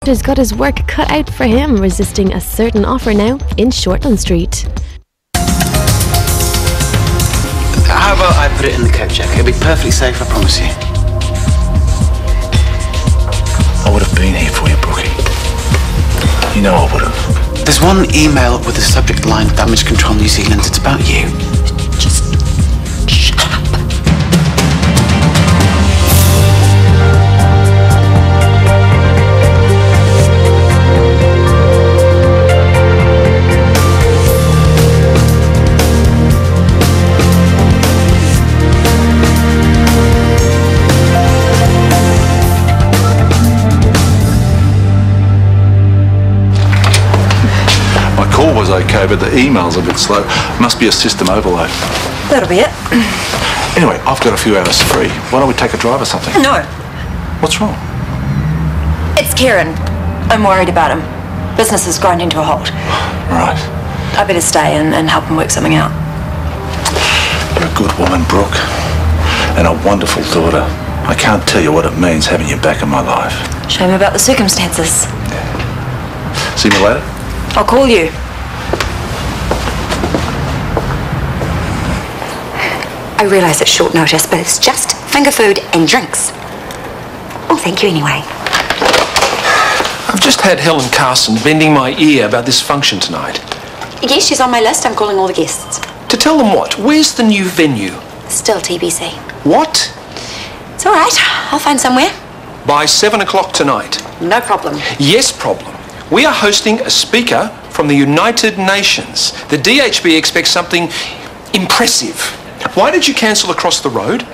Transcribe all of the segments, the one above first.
has got his work cut out for him, resisting a certain offer now in Shortland Street. How about I put it in the coat check? It'll be perfectly safe, I promise you. I would have been here for you, Brookie. You know I would have. There's one email with the subject line Damage Control New Zealand. It's about you. Just shut up. Was okay, but the email's a bit slow. Must be a system overload. That'll be it. Anyway, I've got a few hours free. Why don't we take a drive or something? No. What's wrong? It's Kieran. I'm worried about him. Business is grinding to a halt. Right. I better stay and help him work something out. You're a good woman, Brooke. And a wonderful daughter. I can't tell you what it means having you back in my life. Shame about the circumstances. Yeah. See me later? I'll call you. I realise it's short notice, but it's just finger food and drinks. Oh, thank you anyway. I've just had Helen Carson bending my ear about this function tonight. Yes, she's on my list. I'm calling all the guests. To tell them what? Where's the new venue? Still TBC. What? It's all right. I'll find somewhere. By 7 o'clock tonight. No problem. Yes, problem. We are hosting a speaker from the United Nations. The DHB expects something impressive. Why did you cancel across the road?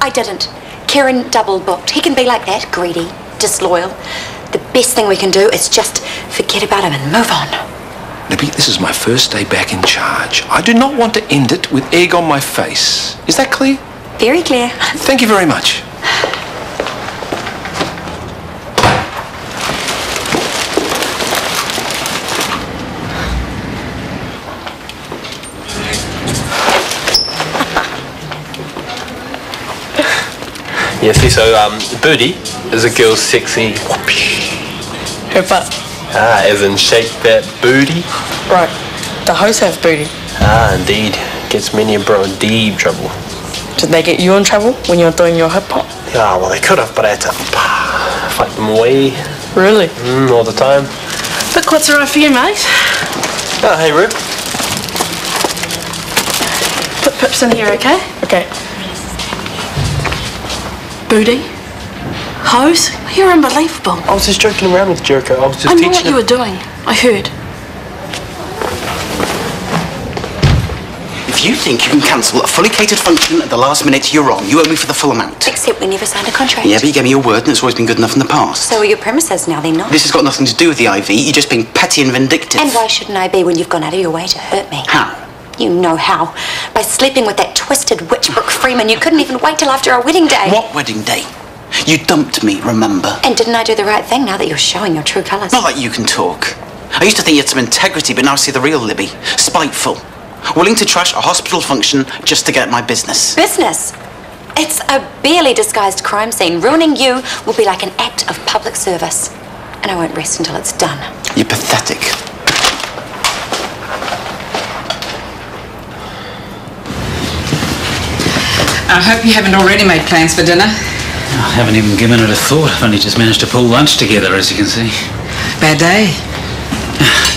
I didn't. Kieran double booked. He can be like that, greedy, disloyal. The best thing we can do is just forget about him and move on. Libby, this is my first day back in charge. I do not want to end it with egg on my face. Is that clear? Very clear. Thank you very much. Yeah, see, so booty is a girl's sexy whoosh. Her butt. As in shake that booty. Right. The hoes have booty. Indeed. Gets many a bro in deep trouble. Did they get you in trouble when you were doing your hip hop? Yeah, well, they could have, but I had to fight them away. Really? All the time. But what's alright for you, mate? Oh, hey, Rube. Put pips in here, okay? Okay. Booty? Hose? You're unbelievable. I was just joking around with Jericho. I was just I know teaching what you were doing. I heard. If you think you can cancel a fully catered function at the last minute, you're wrong. You owe me for the full amount. Except we never signed a contract. Yeah, but you gave me your word and it's always been good enough in the past. So are your premises now, they're not? This has got nothing to do with the IV. You're just being petty and vindictive. And why shouldn't I be when you've gone out of your way to hurt me? How? You know how. By sleeping with that twisted witch Brooke Freeman. You couldn't even wait till after our wedding day. What wedding day? You dumped me, remember? And didn't I do the right thing now that you're showing your true colours? Not like you can talk. I used to think you had some integrity, but now I see the real Libby. Spiteful. Willing to trash a hospital function just to get at my business. Business? It's a barely disguised crime scene. Ruining you will be like an act of public service. And I won't rest until it's done. You're pathetic. I hope you haven't already made plans for dinner. I haven't even given it a thought. I've only just managed to pull lunch together, as you can see. Bad day.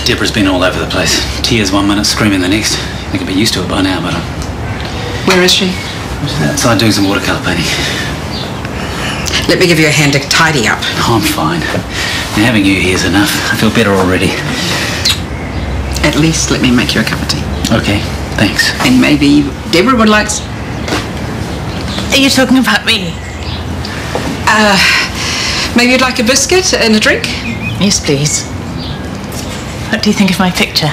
Deborah's been all over the place. Tears one minute, screaming the next. I think I'd be used to it by now, but Where is she? she's outside doing some watercolour painting. Let me give you a hand to tidy up. Oh, I'm fine. Now, having you here is enough. I feel better already. At least let me make you a cup of tea. Okay, thanks. And maybe Deborah would like... Are you talking about me? Maybe you'd like a biscuit and a drink? Yes, please. What do you think of my picture?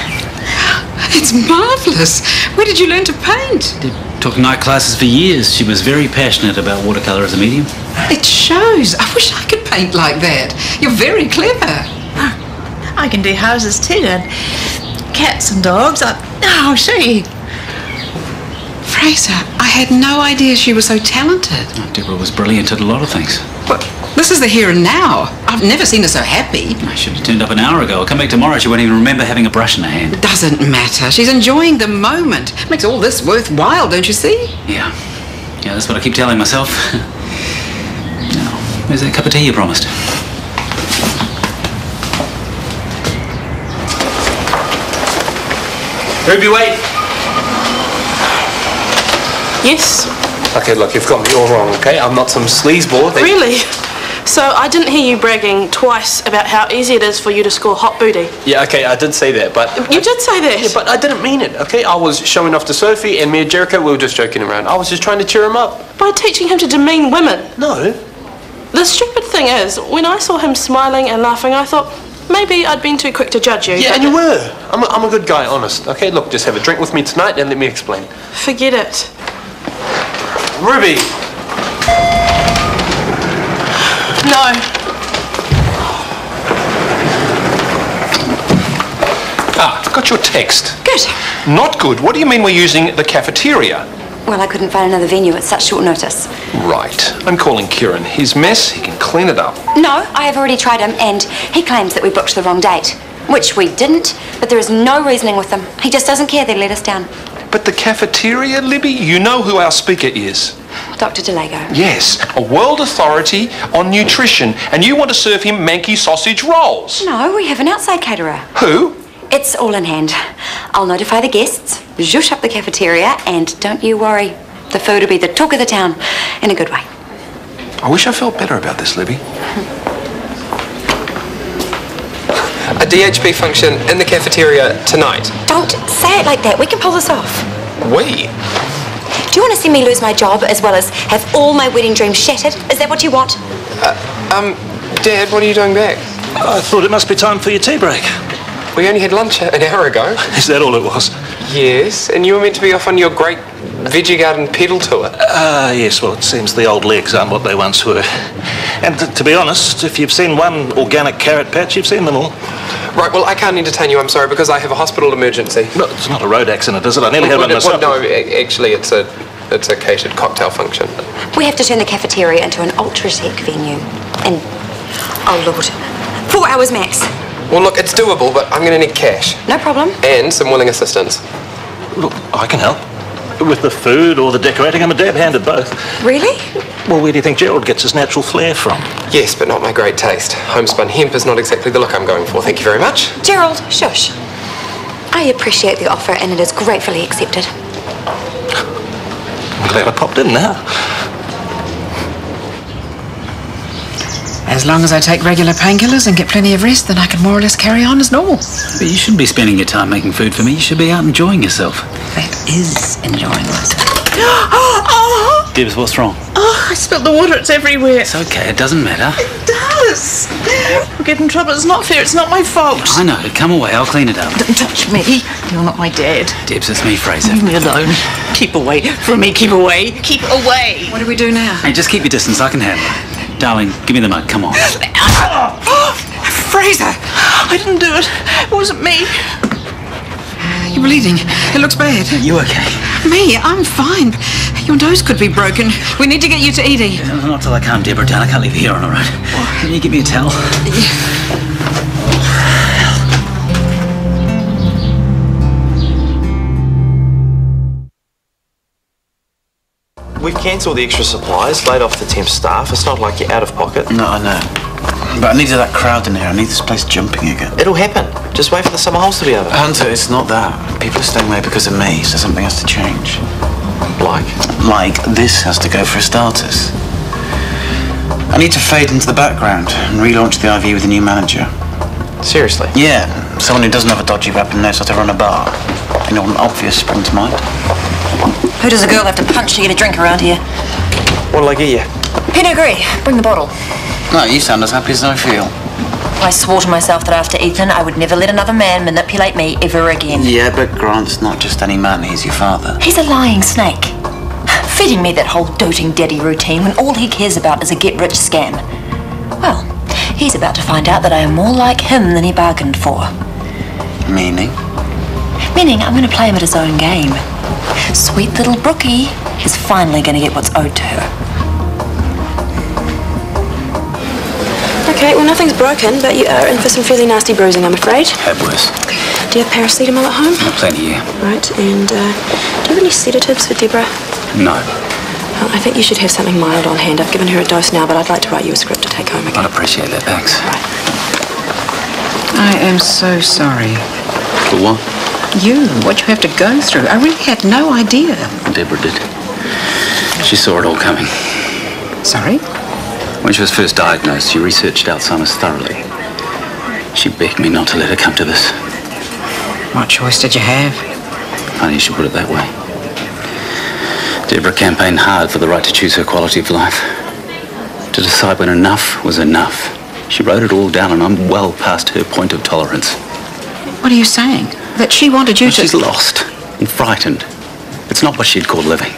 It's marvellous. Where did you learn to paint? Took night classes for years. She was very passionate about watercolour as a medium. It shows. I wish I could paint like that. You're very clever. I can do houses too, and cats and dogs. I'll show you. Fraser, I had no idea she was so talented. Deborah was brilliant at a lot of things. What? This is the here and now. I've never seen her so happy. I should have turned up an hour ago. I'll come back tomorrow. She won't even remember having a brush in her hand. Doesn't matter. She's enjoying the moment. Makes all this worthwhile, don't you see? Yeah. Yeah, that's what I keep telling myself. Now, where's that cup of tea you promised? Ruby, wait. Yes? Okay, look, you've got me all wrong, okay? I'm not some sleazeball. Really? So I didn't hear you bragging twice about how easy it is for you to score hot booty. Yeah, okay, I did say that, but... You did say that? Yeah, but I didn't mean it, okay? I was showing off to Sophie and me and Jericho, we were just joking around. I was just trying to cheer him up. By teaching him to demean women? No. The stupid thing is, when I saw him smiling and laughing, I thought, maybe I'd been too quick to judge you. Yeah, and you were. I'm a good guy, honest. Okay, look, just have a drink with me tonight and let me explain. Forget it. Ruby! No. Got your text. Good. Not good. What do you mean we're using the cafeteria? Well, I couldn't find another venue at such short notice. Right. I'm calling Kieran. His mess, he can clean it up. No, I have already tried him, and he claims that we booked the wrong date. Which we didn't, but there is no reasoning with them. He just doesn't care they let us down. But the cafeteria, Libby, you know who our speaker is. Dr. DeLago. Yes, a world authority on nutrition, and you want to serve him manky sausage rolls. No, we have an outside caterer. Who? It's all in hand. I'll notify the guests, zhoosh up the cafeteria, and don't you worry. The food will be the talk of the town, in a good way. I wish I felt better about this, Libby. A DHB function in the cafeteria tonight. Don't say it like that. We can pull this off. We? Do you want to see me lose my job as well as have all my wedding dreams shattered? Is that what you want? Dad, what are you doing back? I thought it must be time for your tea break. We only had lunch an hour ago. Is that all it was? Yes, and you were meant to be off on your great veggie garden pedal tour. Yes, well, it seems the old legs aren't what they once were. And to be honest, if you've seen one organic carrot patch, you've seen them all. Right, well, I can't entertain you, I'm sorry, because I have a hospital emergency. No, it's not a road accident, is it? I nearly had one myself. No, actually, it's a catered cocktail function. We have to turn the cafeteria into an ultra-tech venue. And, oh Lord, 4 hours max. Well, look, it's doable, but I'm going to need cash. No problem. And some willing assistance. Look, I can help. With the food or the decorating, I'm a dab hand at both. Really? Well, where do you think Gerald gets his natural flair from? Yes, but not my great taste. Homespun hemp is not exactly the look I'm going for. Thank you very much. Gerald, shush. I appreciate the offer and it is gratefully accepted. I'm glad I popped in now. As long as I take regular painkillers and get plenty of rest, then I can more or less carry on as normal. But you shouldn't be spending your time making food for me. You should be out enjoying yourself. That is enjoying myself. Dibs, what's wrong? Oh, I spilled the water. It's everywhere. It's okay. It doesn't matter. It does. I'll get in trouble. It's not fair. It's not my fault. I know. Come away. I'll clean it up. Don't touch me. You're not my dad. Dibs, it's me, Fraser. Leave me alone. Keep away from me. Keep away. Keep away. What do we do now? Hey, just keep your distance. I can handle it. Darling, give me the mug. Come on. Fraser! I didn't do it. It wasn't me. You're bleeding. It looks bad. You okay? Me? I'm fine. Your nose could be broken. We need to get you to Edie. Not till I calm Deborah down. I can't leave you here on her own. Can you give me a towel? We've cancelled the extra supplies, laid off the temp staff. It's not like you're out of pocket. No, I know. But I needed that crowd in here. I need this place jumping again. It'll happen. Just wait for the summer holes to be over. Hunter, it's not that. People are staying away because of me, so something has to change. Like? Like, this has to go for starters. I need to fade into the background and relaunch the IV with a new manager. Seriously? Yeah, someone who doesn't have a dodgy rep and knows how to run a bar. You know, an obvious spring to mind. Who does a girl have to punch to get a drink around here? What'll I get you? Pinot Gris. Bring the bottle. No, you sound as happy as I feel. I swore to myself that after Ethan, I would never let another man manipulate me ever again. Yeah, but Grant's not just any man. He's your father. He's a lying snake. Feeding me that whole doting daddy routine when all he cares about is a get-rich scam. Well, he's about to find out that I am more like him than he bargained for. Meaning? Meaning I'm going to play him at his own game. Sweet little Brookie is finally going to get what's owed to her. Okay, well, nothing's broken, but you are in for some fairly nasty bruising, I'm afraid. Had worse. Do you have paracetamol at home? Plenty, yeah. Right, and do you have any sedatives for Deborah? No. Well, I think you should have something mild on hand. I've given her a dose now, but I'd like to write you a script to take home again. I'd appreciate that, thanks. Right. I am so sorry. For what? You, what you have to go through. I really had no idea. Deborah did. She saw it all coming. Sorry? When she was first diagnosed, she researched Alzheimer's thoroughly. She begged me not to let her come to this. What choice did you have? Funny you should put it that way. Deborah campaigned hard for the right to choose her quality of life. To decide when enough was enough. She wrote it all down, and I'm well past her point of tolerance. What are you saying? That she wanted you to... She's lost and frightened. It's not what she'd call living.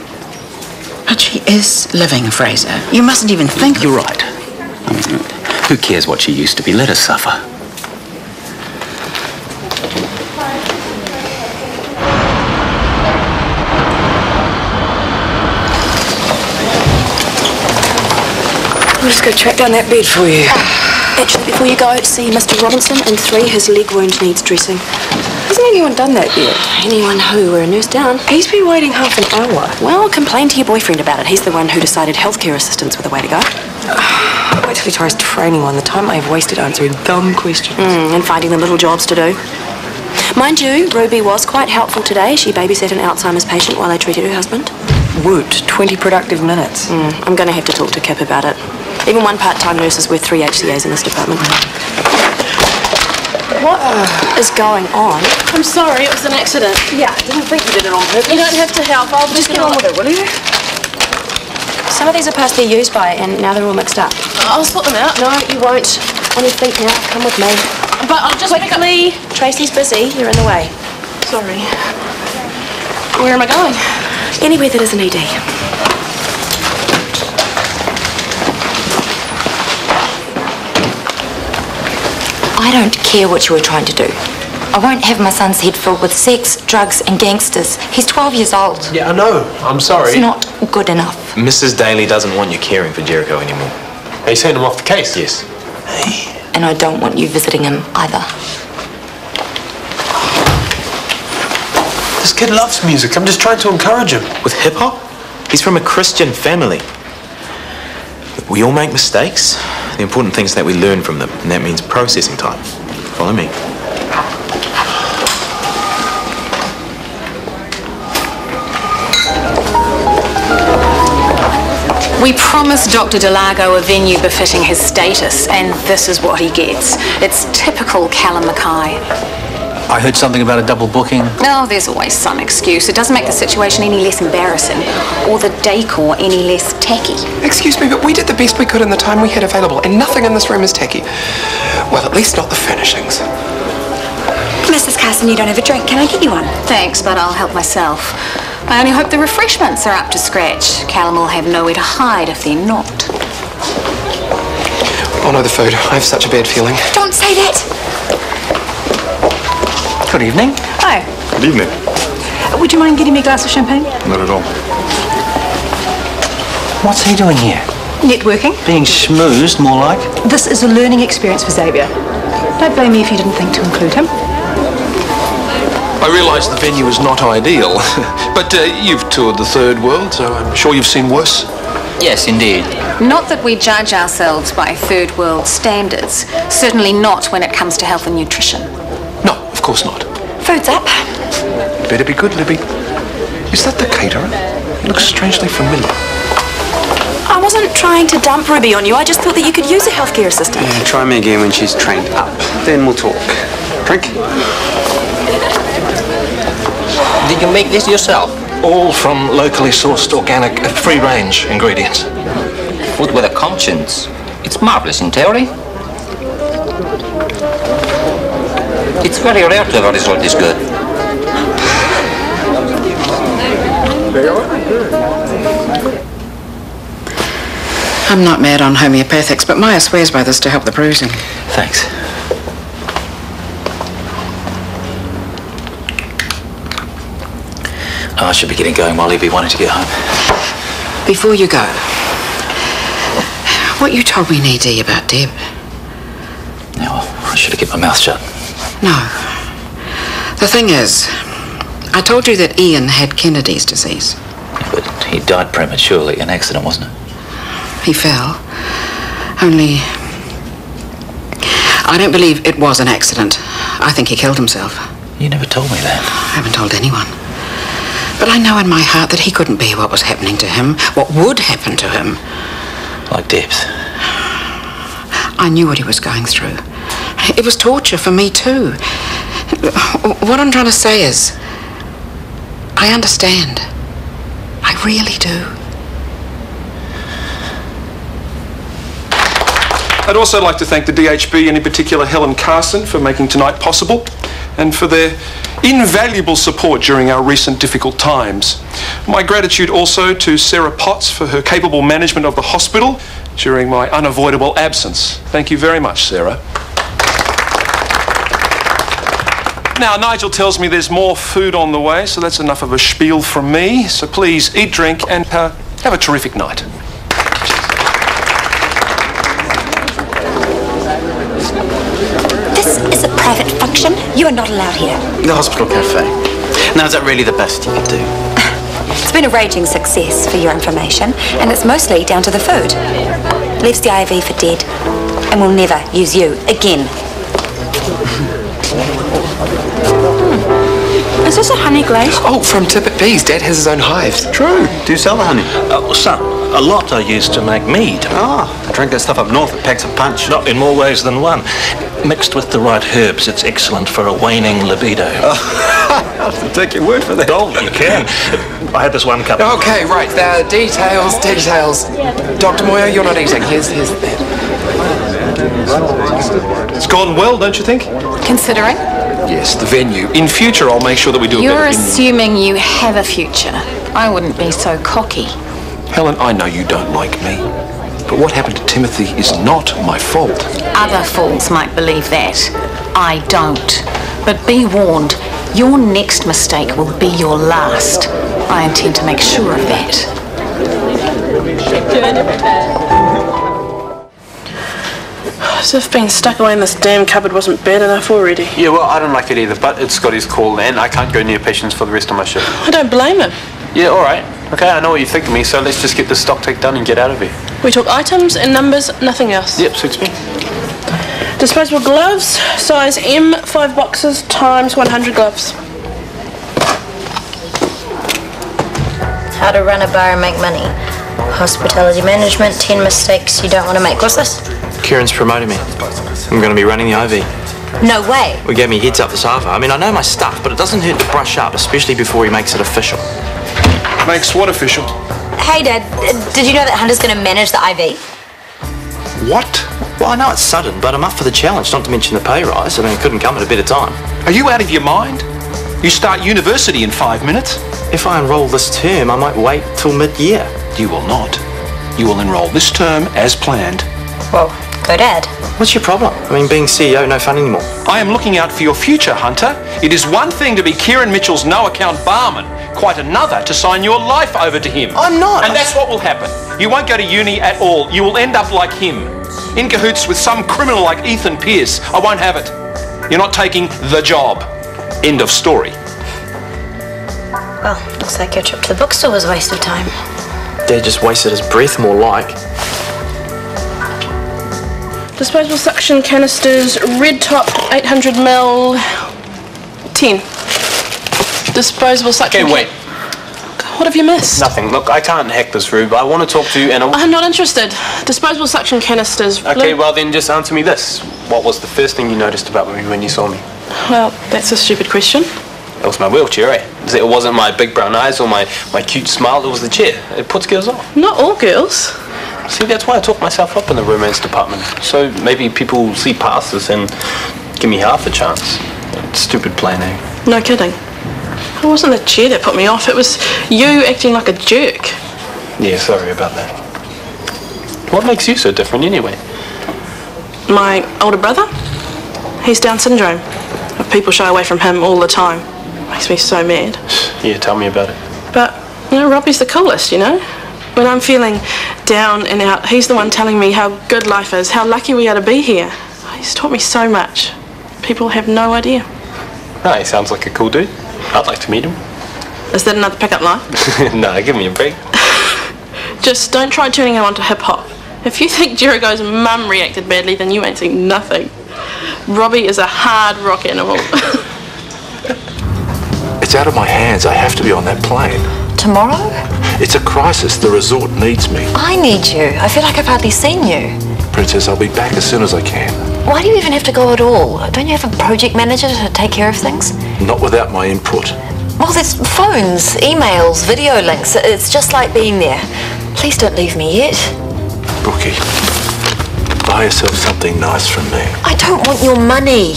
But she is living, Fraser. You mustn't even think... You're right. I mean, who cares what she used to be? Let her suffer. I'll just go track down that bed for you. Actually, before you go, see Mr. Robinson, and 3, his leg wound needs dressing. Hasn't anyone done that yet? Anyone who? We're a nurse down. He's been waiting half an hour. Well, complain to your boyfriend about it. He's the one who decided healthcare assistants were the way to go. Wait till he tries training one. The time I've wasted answering dumb questions. And finding them little jobs to do. Mind you, Ruby was quite helpful today. She babysat an Alzheimer's patient while they treated her husband. Woot, 20 productive minutes. I'm going to have to talk to Kip about it. Even one part-time nurse is worth 3 HCAs in this department. What is going on? I'm sorry, it was an accident. Yeah, I didn't think you did it on purpose. You don't have to help. I'll just get on with it, will you? Some of these are past their use by, and now they're all mixed up. I'll sort them out. No, you won't. Only think now. Come with me. But I'll just quickly. Tracy's busy. You're in the way. Sorry. Where am I going? Anywhere that isn't ED. I don't care what you were trying to do. I won't have my son's head filled with sex, drugs and gangsters. He's 12 years old. Yeah, I know. I'm sorry. It's not good enough. Mrs. Daly doesn't want you caring for Jericho anymore. They sent him off the case? Yes. And I don't want you visiting him either. This kid loves music. I'm just trying to encourage him. With hip-hop? He's from a Christian family. We all make mistakes. The important thing is that we learn from them, and that means processing time. Follow me. We promised Dr. Delago a venue befitting his status, and this is what he gets. It's typical Callum Mackay. I heard something about a double booking. Oh, there's always some excuse. It doesn't make the situation any less embarrassing, or the decor any less tacky. Excuse me, but we did the best we could in the time we had available, and nothing in this room is tacky. Well, at least not the furnishings. Mrs. Carson, you don't have a drink. Can I get you one? Thanks, but I'll help myself. I only hope the refreshments are up to scratch. Callum will have nowhere to hide if they're not. Oh no, the food. I have such a bad feeling. Don't say that. Good evening. Hi. Good evening. Would you mind getting me a glass of champagne? Not at all. What's he doing here? Networking. Being schmoozed, more like? This is a learning experience for Xavier. Don't blame me if you didn't think to include him. I realise the venue is not ideal, but you've toured the third world, so I'm sure you've seen worse. Yes, indeed. Not that we judge ourselves by third world standards. Certainly not when it comes to health and nutrition. No, of course not. Food's up. Better be good, Libby. Is that the caterer? He looks strangely familiar. I wasn't trying to dump Ruby on you. I just thought that you could use a healthcare assistant. Yeah, try me again when she's trained up. Then we'll talk. Drink? Did you make this yourself? All from locally sourced, organic, free-range ingredients. Food with a conscience. It's marvelous in theory. It's very rare to have a result this good. I'm not mad on homeopathics, but Maya swears by this to help the bruising. Thanks. I should be getting going while Libby wanted to get home. Before you go, what you told me in ED about Deb, I should have kept my mouth shut. No. The thing is, I told you that Ian had Kennedy's disease. But he died prematurely, an accident, wasn't it? He fell. Only... I don't believe it was an accident. I think he killed himself. You never told me that. I haven't told anyone. But I know in my heart that he couldn't be what was happening to him, what would happen to him. Like Debs. I knew what he was going through. It was torture for me too. What I'm trying to say is, I understand. I really do. I'd also like to thank the DHB, and in particular Helen Carson, for making tonight possible and for their invaluable support during our recent difficult times. My gratitude also to Sarah Potts for her capable management of the hospital during my unavoidable absence. Thank you very much, Sarah. Now, Nigel tells me there's more food on the way, so that's enough of a spiel from me. So please eat, drink, and have a terrific night. This is a private function. You are not allowed here. The hospital cafe. Now, is that really the best you could do? It's been a raging success, for your information, and it's mostly down to the food. Leaves the IV for dead, and will never use you again. Is this a honey glaze? Oh, from Tippet Bees. Dad has his own hives. True. Do you sell the honey? Son, a lot I used to make mead. Ah, I drink that stuff up north. It packs a punch. Not in more ways than one. Mixed with the right herbs, it's excellent for a waning libido. I'll have to take your word for that. Oh, you can. I had this one cup. Okay, right. Details. Dr. Moyer, you're not eating. Here's that. It's gone well, don't you think? Considering? Yes, the venue. In future, I'll make sure that we do a better You're venue. assuming you have a future. I wouldn't be so cocky. Helen, I know you don't like me, but what happened to Timothy is not my fault. Other fools might believe that. I don't. But be warned, your next mistake will be your last. I intend to make sure of that. As if being stuck away in this damn cupboard wasn't bad enough already. Yeah, well, I don't like it either, but it's Scotty's call, and I can't go near patients for the rest of my shift. I don't blame him. Yeah, all right. Okay, I know what you think of me, so let's just get the stock take done and get out of here. We talk items and numbers, nothing else. Yep, suits me. Disposable gloves, size M, 5 boxes times 100 gloves. How to run a bar and make money. Hospitality management, 10 mistakes you don't want to make. What's this? Kieran's promoted me. I'm going to be running the IV. No way. We gave me heads up this half. I mean, I know my stuff, but it doesn't hurt to brush up, especially before he makes it official. Makes what official? Hey, Dad, did you know that Hunter's going to manage the IV? What? Well, I know it's sudden, but I'm up for the challenge, not to mention the pay rise. I mean, it couldn't come at a better time. Are you out of your mind? You start university in 5 minutes. If I enrol this term, I might wait till mid-year. You will not. You will enrol this term as planned. Well, go Dad. What's your problem? I mean, being CEO, no fun anymore. I am looking out for your future, Hunter. It is one thing to be Kieran Mitchell's no-account barman, quite another to sign your life over to him. I'm not. And that's what will happen. You won't go to uni at all. You will end up like him, in cahoots with some criminal like Ethan Pierce. I won't have it. You're not taking the job. End of story. Well, looks like your trip to the bookstore was a waste of time. Dad just wasted his breath, more like. Disposable suction canisters, red top, 800ml, 10. Disposable suction. Okay, wait. What have you missed? Nothing. Look, I can't hack this, Rube. I want to talk to you and I'm not interested. Disposable suction canisters. Okay, well then just answer me this. What was the first thing you noticed about me when you saw me? Well, that's a stupid question. It was my wheelchair, eh? It wasn't my big brown eyes or my cute smile, it was the chair. It puts girls off. Not all girls. See, that's why I talk myself up in the romance department. So maybe people see past this and give me half a chance. Stupid plan, eh? No kidding. It wasn't the chair that put me off, it was you acting like a jerk. Yeah, sorry about that. What makes you so different anyway? My older brother, he's Down syndrome. People shy away from him all the time. Makes me so mad. Yeah, tell me about it. But, you know, Robbie's the coolest, you know? When I'm feeling down and out, he's the one telling me how good life is, how lucky we are to be here. He's taught me so much. People have no idea. Oh, he sounds like a cool dude. I'd like to meet him. Is that another pickup line? No, give me a break. Just don't try turning him on to hip-hop. If you think Jericho's mum reacted badly, then you ain't seen nothing. Robbie is a hard rock animal. It's out of my hands. I have to be on that plane. Tomorrow? It's a crisis. The resort needs me. I need you. I feel like I've hardly seen you. Princess, I'll be back as soon as I can. Why do you even have to go at all? Don't you have a project manager to take care of things? Not without my input. Well, there's phones, emails, video links. It's just like being there. Please don't leave me yet. Brookie, buy yourself something nice from me. I don't want your money.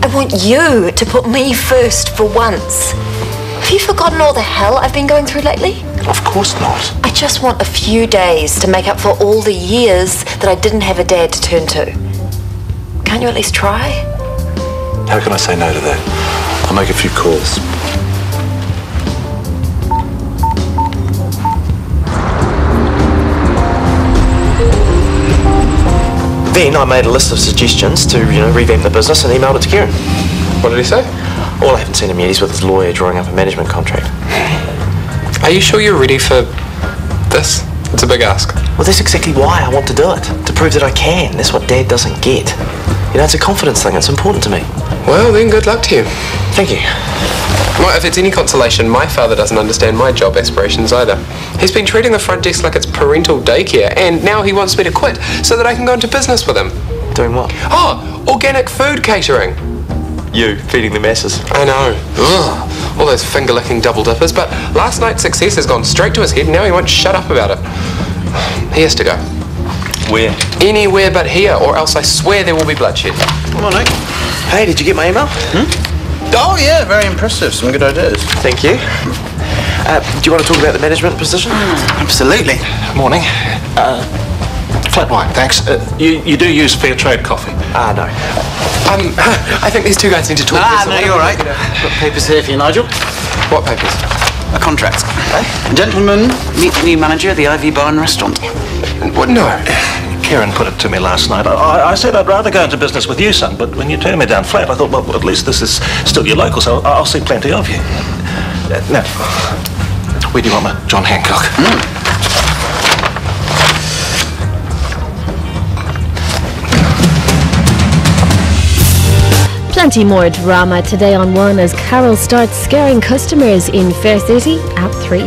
I want you to put me first for once. Have you forgotten all the hell I've been going through lately? Of course not. I just want a few days to make up for all the years that I didn't have a dad to turn to. Can't you at least try? How can I say no to that? I'll make a few calls. Then I made a list of suggestions to, revamp the business and emailed it to Kieran. What did he say? Well, I haven't seen him yet. He's with his lawyer drawing up a management contract. Are you sure you're ready for this? It's a big ask. Well, that's exactly why I want to do it. To prove that I can. That's what Dad doesn't get. It's a confidence thing. It's important to me. Well, then good luck to you. Thank you. Well, if it's any consolation, my father doesn't understand my job aspirations either. He's been treating the front desk like it's parental daycare, and now he wants me to quit so that I can go into business with him. Doing what? Oh, organic food catering. You, feeding the masses. I know. Ugh. All those finger-licking double dippers, but last night's success has gone straight to his head and now he won't shut up about it. He has to go. Where? Anywhere but here, or else I swear there will be bloodshed. Come on, Nick. Hey, did you get my email? Oh, yeah, very impressive. Some good ideas. Thank you. Do you want to talk about the management position? Absolutely. Morning. Flat white, thanks. You do use fair trade coffee? No. I think these two guys need to talk. No, you're all right. Got papers here for you, Nigel. What papers? A contract. Gentlemen, meet the new manager of the Ivy Bar and Restaurant. What? No. Karen put it to me last night. I said I'd rather go into business with you, son, but when you turned me down flat, I thought, well, at least this is still your local, so I'll see plenty of you. Now, where do you want my John Hancock? Plenty more drama today on One as Carol starts scaring customers in Fair City at 3.